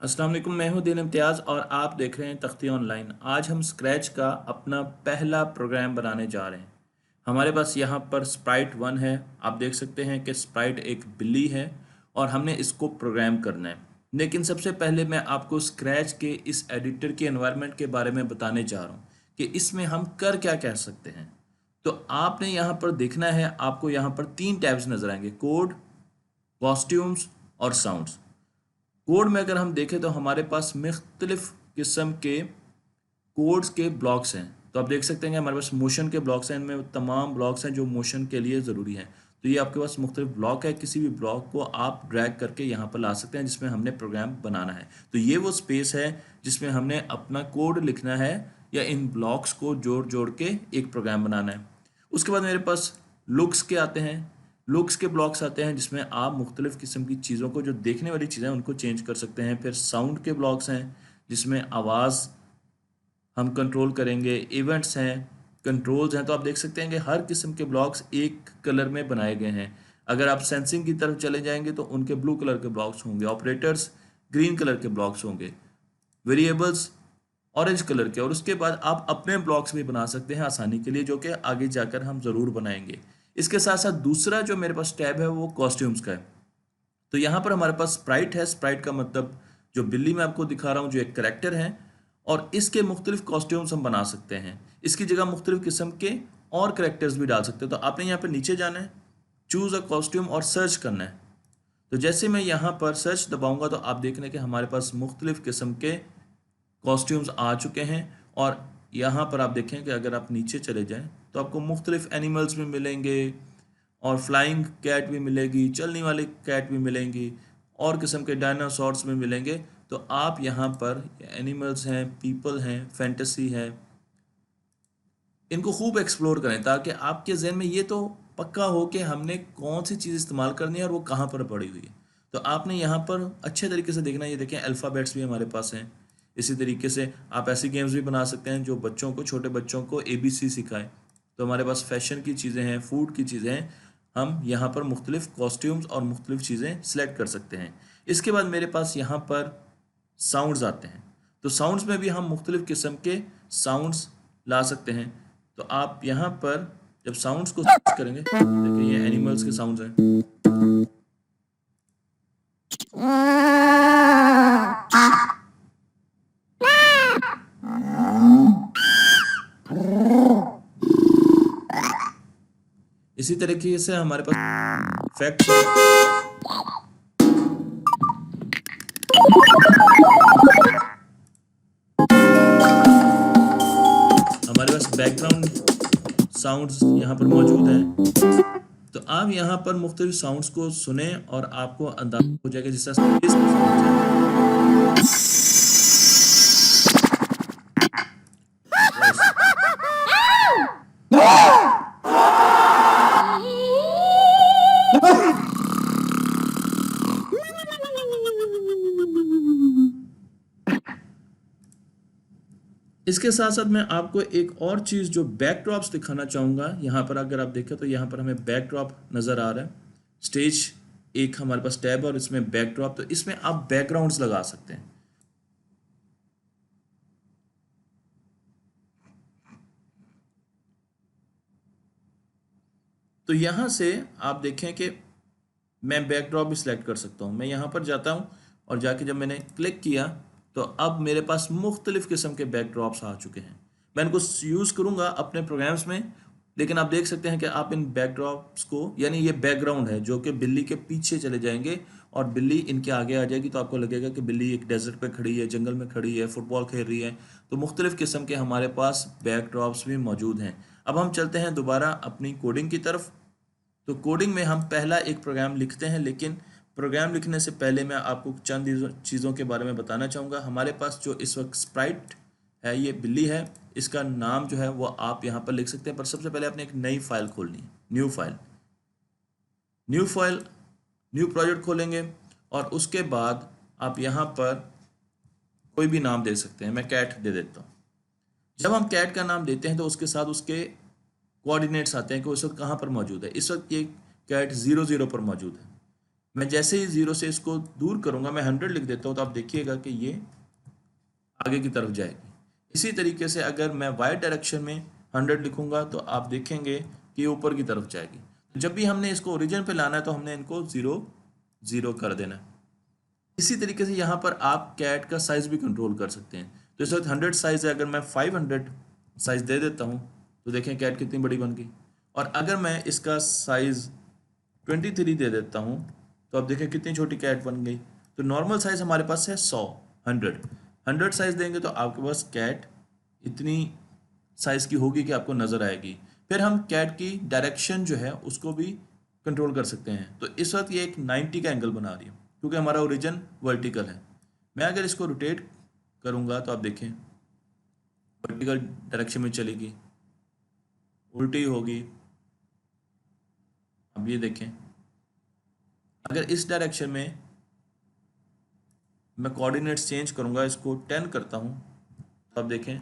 अस्सलाम वालेकुम, मैं हूं दिन इम्तियाज़ और आप देख रहे हैं तख्ती ऑनलाइन। आज हम स्क्रैच का अपना पहला प्रोग्राम बनाने जा रहे हैं। हमारे पास यहाँ पर स्प्राइट 1 है। आप देख सकते हैं कि स्प्राइट एक बिल्ली है और हमने इसको प्रोग्राम करना है। लेकिन सबसे पहले मैं आपको स्क्रैच के इस एडिटर के एनवायरनमेंट के बारे में बताने जा रहा हूँ कि इसमें हम कर क्या कह सकते हैं। तो आपने यहाँ पर देखना है, आपको यहाँ पर 3 टैब्स नज़र आएंगे: कोड, कॉस्ट्यूम्स और साउंड्स। कोड में अगर हम देखें तो हमारे पास मुख्तलिफ किस्म के कोड्स के ब्लॉक्स हैं। तो आप देख सकते हैं कि हमारे पास मोशन के ब्लॉक्स हैं, इनमें तमाम ब्लॉक्स हैं जो मोशन के लिए ज़रूरी हैं। तो ये आपके पास मुख्तलिफ ब्लॉक है, किसी भी ब्लॉक को आप ड्रैग करके यहाँ पर ला सकते हैं जिसमें हमने प्रोग्राम बनाना है। तो ये वो स्पेस है जिसमें हमने अपना कोड लिखना है या इन ब्लॉक्स को जोड़ जोड़ के एक प्रोग्राम बनाना है। उसके बाद मेरे पास लुक्स के आते हैं, लुक्स के ब्लॉक्स आते हैं जिसमें आप मुख्तलिफ किस्म की चीज़ों को, जो देखने वाली चीज़ें हैं उनको चेंज कर सकते हैं। फिर साउंड के ब्लॉक्स हैं जिसमें आवाज़ हम कंट्रोल करेंगे। इवेंट्स हैं, कंट्रोल्स हैं। तो आप देख सकते हैं कि हर किस्म के ब्लॉक्स एक कलर में बनाए गए हैं। अगर आप सेंसिंग की तरफ चले जाएंगे तो उनके ब्लू कलर के ब्लॉक्स होंगे, ऑपरेटर्स ग्रीन कलर के ब्लॉक्स होंगे, वेरिएबल्स ऑरेंज कलर के। और उसके बाद आप अपने ब्लॉक्स भी बना सकते हैं आसानी के लिए, जो कि आगे जाकर हम ज़रूर बनाएंगे। इसके साथ साथ दूसरा जो मेरे पास टैब है वो कॉस्ट्यूम्स का है। तो यहाँ पर हमारे पास स्प्राइट है। स्प्राइट का मतलब जो बिल्ली मैं आपको दिखा रहा हूँ, जो एक करेक्टर है, और इसके मुख्तलिफ कॉस्ट्यूम्स हम बना सकते हैं। इसकी जगह मुख्तलिफ किस्म के और करेक्टर्स भी डाल सकते हैं। तो आपने यहाँ पर नीचे जाना है, चूज़ अ कॉस्ट्यूम और सर्च करना है। तो जैसे मैं यहाँ पर सर्च दबाऊंगा तो आप देख रहे हैं कि हमारे पास मुख्तलिफ किस्म के कॉस्ट्यूम्स आ चुके हैं। और यहाँ पर आप देखें कि अगर आप नीचे चले जाएं तो आपको मुख्तलिफ एनिमल्स भी मिलेंगे और फ्लाइंग कैट भी मिलेगी, चलने वाली कैट भी मिलेंगी, और किस्म के डायनासोर्स भी मिलेंगे। तो आप यहाँ पर एनिमल्स हैं, पीपल हैं, फैंटेसी है, इनको खूब एक्सप्लोर करें ताकि आपके जहन में ये तो पक्का हो कि हमने कौन सी चीज़ इस्तेमाल करनी है और वो कहाँ पर पड़ी हुई है। तो आपने यहाँ पर अच्छे तरीके से देखना है। ये देखें, अल्फ़ाबेट्स भी हमारे पास हैं। इसी तरीके से आप ऐसी गेम्स भी बना सकते हैं जो बच्चों को, छोटे बच्चों को ABC सिखाएं। तो हमारे पास फैशन की चीज़ें हैं, फूड की चीज़ें हैं। हम यहाँ पर मुख्तलिफ कॉस्ट्यूम्स और मुख्तलिफ चीज़ें सेलेक्ट कर सकते हैं। इसके बाद मेरे पास यहाँ पर साउंड्स आते हैं। तो साउंड्स में भी हम मुख्तलिफ किस्म के साउंड्स ला सकते हैं। तो आप यहाँ पर जब साउंड्स को सर्च करेंगे, देखिए ये एनिमल्स के साउंड्स हैं। इसी तरीके से हमारे पास फैक्ट्स हैं। हमारे पास बैकग्राउंड साउंड्स यहाँ पर मौजूद हैं। तो आप यहाँ पर मुख्तलिफ साउंड्स को सुने और आपको अंदाजा हो जाएगा जिस तरह स्पेस के साउंड्स हैं, वॉइस। इसके साथ साथ मैं आपको एक और चीज़ जो बैकड्रॉप्स दिखाना चाहूँगा। यहाँ पर अगर आप देखें तो यहाँ पर हमें बैकड्रॉप नज़र आ रहा है। स्टेज एक हमारे पास टैब है और इसमें बैकड्रॉप, तो इसमें आप बैकग्राउंड्स लगा सकते हैं। तो यहाँ से आप देखें कि मैं बैकड्रॉप भी सिलेक्ट कर सकता हूँ। मैं यहाँ पर जाता हूँ और जाके जब मैंने क्लिक किया तो अब मेरे पास मुख्तलिफ़ किस्म के बैकड्रॉप्स आ चुके हैं। मैं इनको यूज़ करूँगा अपने प्रोग्राम्स में। लेकिन आप देख सकते हैं कि आप इन बैकड्रॉप्स को, यानी ये बैकग्राउंड है जो कि बिल्ली के पीछे चले जाएंगे और बिल्ली इनके आगे आ जाएगी, तो आपको लगेगा कि बिल्ली एक डेजर्ट पे खड़ी है, जंगल में खड़ी है, फुटबॉल खेल रही है। तो मुख्तलिफ़ किस्म के हमारे पास बैकड्रॉप्स भी मौजूद हैं। अब हम चलते हैं दोबारा अपनी कोडिंग की तरफ। तो कोडिंग में हम पहला एक प्रोग्राम लिखते हैं, लेकिन प्रोग्राम लिखने से पहले मैं आपको चंद चीज़ों के बारे में बताना चाहूँगा। हमारे पास जो इस वक्त स्प्राइट है, ये बिल्ली है। इसका नाम जो है वो आप यहाँ पर लिख सकते हैं, पर सबसे पहले आपने एक नई फाइल खोलनी है। न्यू फाइल, न्यू प्रोजेक्ट खोलेंगे और उसके बाद आप यहाँ पर कोई भी नाम दे सकते हैं। मैं कैट दे देता हूँ। जब हम कैट का नाम देते हैं तो उसके साथ उसके कोऑर्डिनेट्स आते हैं कि उस वक्त कहाँ पर मौजूद है। इस वक्त ये कैट 00 पर मौजूद है। मैं जैसे ही 0 से इसको दूर करूंगा, मैं 100 लिख देता हूँ, तो आप देखिएगा कि ये आगे की तरफ जाएगी। इसी तरीके से अगर मैं y डायरेक्शन में 100 लिखूंगा तो आप देखेंगे कि ये ऊपर की तरफ जाएगी। तो जब भी हमने इसको ओरिजिन पे लाना है तो हमने इनको 0 0 कर देना है। इसी तरीके से यहाँ पर आप कैट का साइज भी कंट्रोल कर सकते हैं। तो इस वक्त 100 साइज है, अगर मैं 500 साइज दे देता हूँ तो देखें कैट कितनी बड़ी बन गई। और अगर मैं इसका साइज 23 दे देता हूँ तो आप देखें कितनी छोटी कैट बन गई। तो नॉर्मल साइज हमारे पास है 100 साइज देंगे तो आपके पास कैट इतनी साइज की होगी कि आपको नज़र आएगी। फिर हम कैट की डायरेक्शन जो है उसको भी कंट्रोल कर सकते हैं। तो इस वक्त ये एक 90 का एंगल बना रही है क्योंकि हमारा ओरिजिन वर्टिकल है। मैं अगर इसको रोटेट करूँगा तो आप देखें वर्टिकल डायरेक्शन में चलेगी, उल्टी होगी। अब ये देखें अगर इस डायरेक्शन में मैं कोऑर्डिनेट्स चेंज करूँगा, इसको 10 करता हूँ तो आप देखें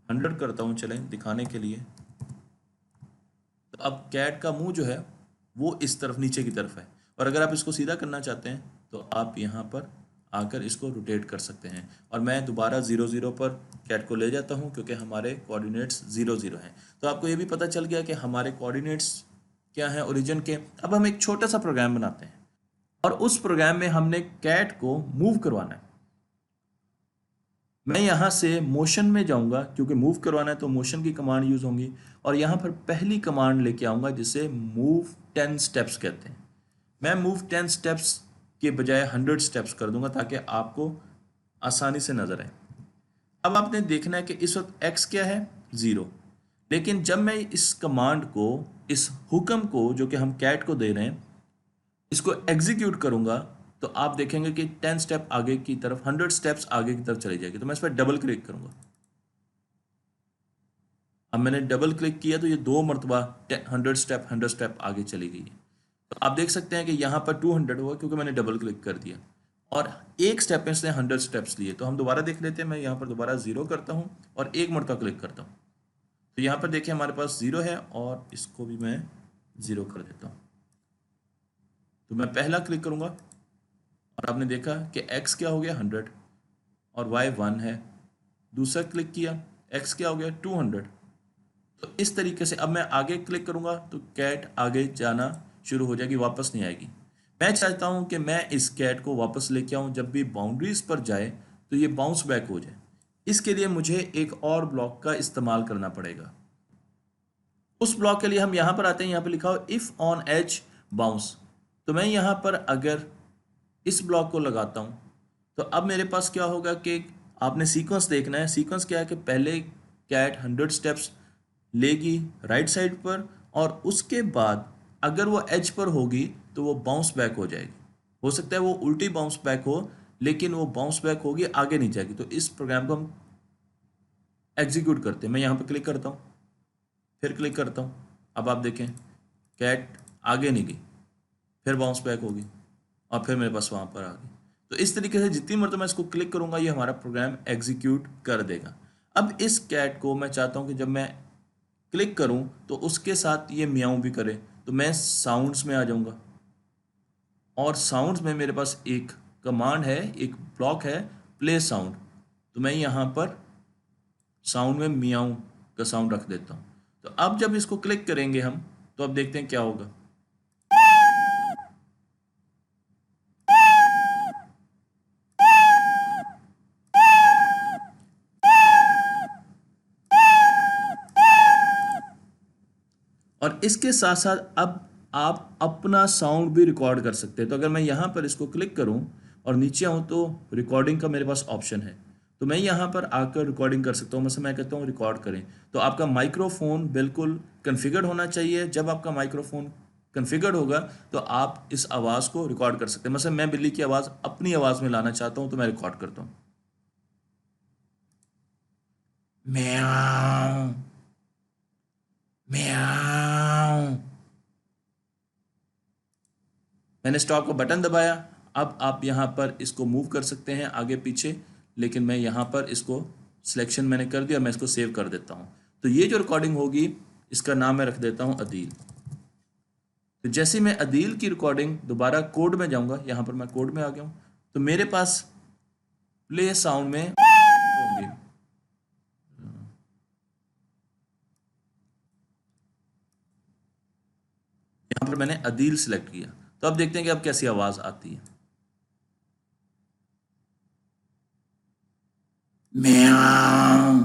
100 करता हूँ, चलें दिखाने के लिए। तो अब कैट का मुंह जो है वो इस तरफ नीचे की तरफ है। और अगर आप इसको सीधा करना चाहते हैं तो आप यहाँ पर आकर इसको रोटेट कर सकते हैं। और मैं दोबारा 0 0 पर कैट को ले जाता हूँ क्योंकि हमारे कोऑर्डिनेट्स 0 0 हैं। तो आपको ये भी पता चल गया कि हमारे कोऑर्डिनेट्स क्या हैं ओरिजिन के। अब हम एक छोटा सा प्रोग्राम बनाते हैं और उस प्रोग्राम में हमने कैट को मूव करवाना है। मैं यहाँ से मोशन में जाऊँगा क्योंकि मूव करवाना है तो मोशन की कमांड यूज़ होंगी। और यहाँ पर पहली कमांड लेके आऊँगा जिसे मूव 10 स्टेप्स कहते हैं। मैं मूव 10 स्टेप्स के बजाय 100 स्टेप्स कर दूंगा ताकि आपको आसानी से नज़र आए। अब आपने देखना है कि इस वक्त x क्या है 0, लेकिन जब मैं इस कमांड को, इस हुक्म को जो कि हम कैट को दे रहे हैं, इसको एग्जीक्यूट करूंगा तो आप देखेंगे कि 10 स्टेप आगे की तरफ, 100 स्टेप्स आगे की तरफ चली जाएगी। तो मैं इस पर डबल क्लिक करूंगा। अब मैंने डबल क्लिक किया तो ये 2 मरतबा 100 स्टेप आगे चली गई है। तो आप देख सकते हैं कि यहाँ पर 200 हुआ क्योंकि मैंने डबल क्लिक कर दिया और एक स्टेप में इसने 100 स्टेप्स लिए। तो हम दोबारा देख लेते हैं। मैं यहाँ पर दोबारा 0 करता हूँ और एक मरतबा क्लिक करता हूँ तो यहाँ पर देखिए हमारे पास 0 है और इसको भी मैं 0 कर देता हूँ। तो मैं पहला क्लिक करूँगा और आपने देखा कि x क्या हो गया 100 और y 1 है। दूसरा क्लिक किया, x क्या हो गया 200। तो इस तरीके से अब मैं आगे क्लिक करूँगा तो कैट आगे जाना शुरू हो जाएगी, वापस नहीं आएगी। मैं चाहता हूँ कि मैं इस कैट को वापस लेके आऊँ, जब भी बाउंड्रीज पर जाए तो ये बाउंस बैक हो जाए। इसके लिए मुझे एक और ब्लॉक का इस्तेमाल करना पड़ेगा। उस ब्लॉक के लिए हम यहाँ पर आते हैं, यहाँ पर लिखा हो इफ़ ऑन एज बाउंस। तो मैं यहाँ पर अगर इस ब्लॉक को लगाता हूँ तो अब मेरे पास क्या होगा कि आपने सीक्वेंस देखना है। सीक्वेंस क्या है कि पहले कैट 100 स्टेप्स लेगी राइट साइड पर और उसके बाद अगर वो एज पर होगी तो वो बाउंस बैक हो जाएगी। हो सकता है वो उल्टी बाउंस बैक हो, लेकिन वो बाउंस बैक होगी, आगे नहीं जाएगी। तो इस प्रोग्राम को हम एग्जीक्यूट करते हैं। मैं यहाँ पर क्लिक करता हूँ, फिर क्लिक करता हूँ। अब आप देखें कैट आगे नहीं गई, फिर बाउंस बैक होगी और फिर मेरे पास वहाँ पर आ गई। तो इस तरीके से जितनी मरतबा मैं इसको क्लिक करूँगा ये हमारा प्रोग्राम एग्जीक्यूट कर देगा। अब इस कैट को मैं चाहता हूँ कि जब मैं क्लिक करूं तो उसके साथ ये म्याऊं भी करे। तो मैं साउंड्स में आ जाऊंगा और साउंड्स में मेरे पास एक कमांड है, एक ब्लॉक है प्ले साउंड। तो मैं यहाँ पर साउंड में म्याऊं का साउंड रख देता हूँ। तो अब जब इसको क्लिक करेंगे हम तो अब देखते हैं क्या होगा। और इसके साथ साथ अब आप अपना साउंड भी रिकॉर्ड कर सकते हैं। तो अगर मैं यहाँ पर इसको क्लिक करूँ और नीचे आऊँ तो रिकॉर्डिंग का मेरे पास ऑप्शन है। तो मैं यहाँ पर आकर रिकॉर्डिंग कर सकता हूँ। मतलब मैं कहता हूँ रिकॉर्ड करें। तो आपका माइक्रोफोन बिल्कुल कन्फिगर्ड होना चाहिए। जब आपका माइक्रोफोन कन्फिगर्ड होगा तो आप इस आवाज़ को रिकॉर्ड कर सकते हैं। मतलब मैं बिल्ली की आवाज़ अपनी आवाज़ में लाना चाहता हूँ तो मैं रिकॉर्ड करता हूँ। म्याऊं म्याऊं। मैंने स्टॉप का बटन दबाया। अब आप यहाँ पर इसको मूव कर सकते हैं आगे पीछे, लेकिन मैं यहाँ पर इसको सिलेक्शन मैंने कर दिया। मैं इसको सेव कर देता हूँ। तो ये जो रिकॉर्डिंग होगी इसका नाम मैं रख देता हूँ अदील। तो जैसे मैं अदील की रिकॉर्डिंग दोबारा कोड में जाऊंगा, यहाँ पर मैं कोड में आ गया हूँ, तो मेरे पास प्ले साउंड में होंगे। यहाँ पर मैंने अदील सेलेक्ट किया, तो अब देखते हैं कि अब कैसी आवाज आती है। म्याऊं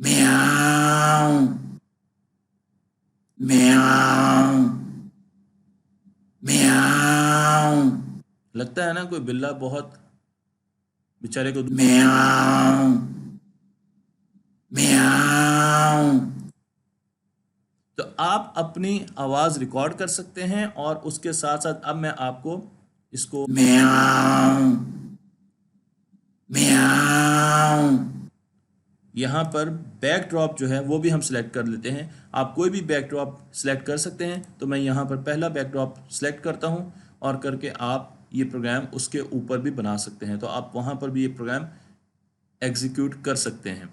म्याऊं म्याऊं म्याऊं। लगता है ना कोई बिल्ला बहुत बेचारे को म्याऊं म्याऊं। तो आप अपनी आवाज रिकॉर्ड कर सकते हैं और उसके साथ साथ अब मैं आपको इसको म्याऊं म्याऊं, यहाँ पर बैकड्रॉप जो है वो भी हम सिलेक्ट कर लेते हैं। आप कोई भी बैकड्रॉप सिलेक्ट कर सकते हैं, तो मैं यहाँ पर पहला बैकड्रॉप सिलेक्ट करता हूँ और करके आप ये प्रोग्राम उसके ऊपर भी बना सकते हैं। तो आप वहाँ पर भी ये प्रोग्राम एग्जीक्यूट कर सकते हैं।